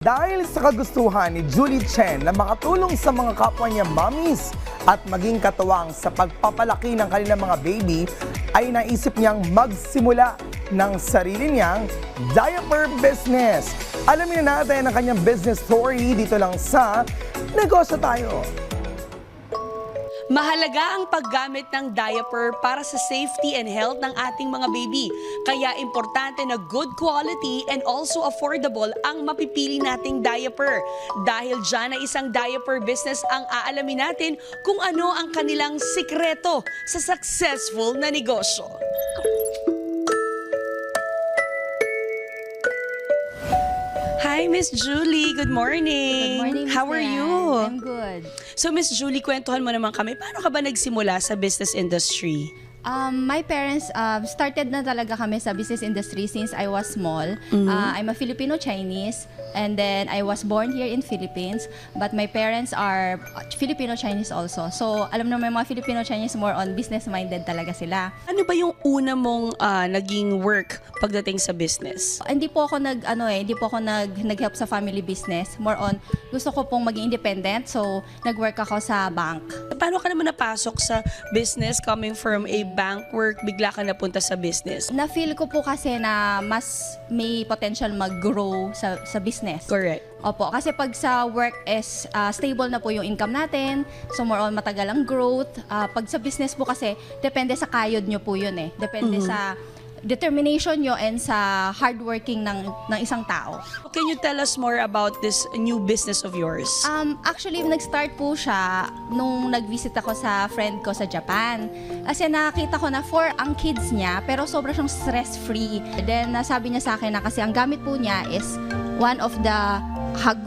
Dahil sa kagustuhan ni Julie Chen na makatulong sa mga kapwa niya mommies at maging katuwang sa pagpapalaki ng kanilang mga baby, ay naisip niyang magsimula ng sarili niyang diaper business. Alamin na natin ang kanyang business story dito lang sa Negosyo Tayo. Mahalaga ang paggamit ng diaper para sa safety and health ng ating mga baby. Kaya importante na good quality and also affordable ang mapipili nating diaper. Dahil dyan ay isang diaper business ang aalamin natin kung ano ang kanilang sikreto sa successful na negosyo. Hi, Miss Julie. Good morning. Good morning, Miss How are Diane. you? I'm good. So, Miss Julie, kwentuhan mo naman kami. Paano ka ba nagsimula sa business industry? My parents started na talaga kami sa business industry since I was small. I'm a Filipino-Chinese and then I was born here in Philippines, but my parents are Filipino-Chinese also. So, alam naman mga Filipino-Chinese more on business-minded talaga sila. Ano ba yung una mong naging work pagdating sa business? Hindi po ako nag-help sa family business. More on gusto ko pong maging independent. So, nag-work ako sa bank. Paano ka naman napasok sa business coming from a bank work, bigla ka napunta sa business? Na-feel ko po kasi na mas may potential mag-grow sa business. Correct. Opo, kasi pag sa work is stable na po yung income natin, so more on matagal ang growth. Pag sa business po kasi, depende sa kayod nyo po yun eh. Depende sa determination nyo and sa hardworking ng isang tao. Can you tell us more about this new business of yours? Actually, nag-start po siya nung nag-visit ako sa friend ko sa Japan. Kasi nakita ko na ang kids niya, pero sobrang siyang stress-free. Then, sabi niya sa akin na kasi ang gamit po niya is one of the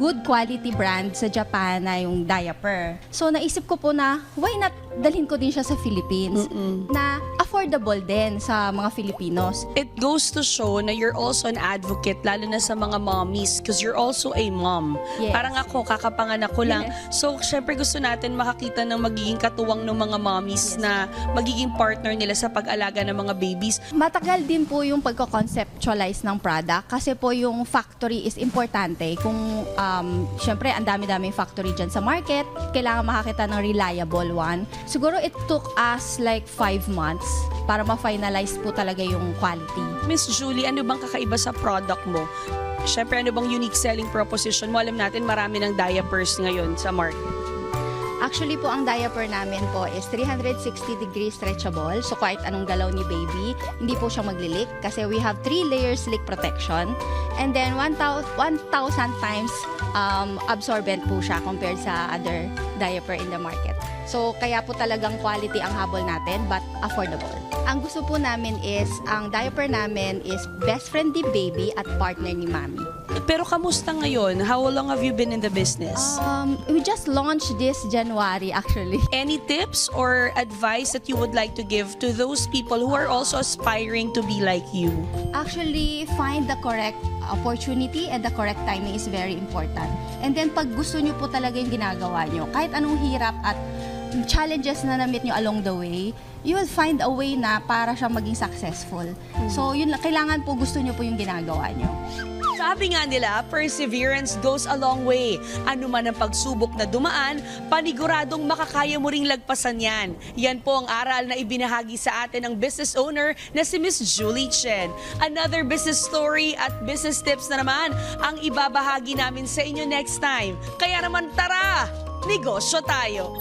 good quality brand sa Japan na yung diaper. So, naisip ko po na, why not dalhin ko din siya sa Philippines na affordable din sa mga Filipinos. It goes to show na you're also an advocate, lalo na sa mga mommies, because you're also a mom. Yes. Parang ako, kakapanganak ko lang. So, syempre gusto natin makakita ng magiging katuwang ng mga mommies na magiging partner nila sa pag-alaga ng mga babies. Matagal din po yung pagko-conceptualize ng product kasi po yung factory is importante. Kung syempre ang dami-daming factory dyan sa market, kailangan makakita ng reliable one. Siguro it took us like 5 months para ma-finalize po talaga yung quality. Miss Julie, ano bang kakaiba sa product mo? Syempre, ano bang unique selling proposition mo? Alam natin marami ng diapers ngayon sa market. Actually po, ang diaper namin po is 360 degrees stretchable. So, kahit anong galaw ni baby, hindi po siya magli-leak kasi we have 3 layers leak protection. And then, 1,000 times absorbent po siya compared sa other diaper in the market. So, kaya po talagang quality ang habol natin but affordable. Ang gusto po namin is, ang diaper namin is best friend ni baby at partner ni mommy. Pero kamusta ngayon? How long have you been in the business? We just launched this January actually. Any tips or advice that you would like to give to those people who are also aspiring to be like you? Actually, find the correct opportunity and the correct timing is very important. And then pag gusto nyo po talaga yung ginagawa nyo, kahit anong hirap at challenges na na-meet nyo along the way, you will find a way na para siya maging successful. So, yun, kailangan po gusto nyo po yung ginagawa nyo. Sabi nga nila, perseverance goes a long way. Ano man ang pagsubok na dumaan, paniguradong makakaya mo ring lagpasan yan. Yan po ang aral na ibinahagi sa atin ng business owner na si Miss Julie Chen. Another business story at business tips na naman ang ibabahagi namin sa inyo next time. Kaya naman tara, negosyo tayo!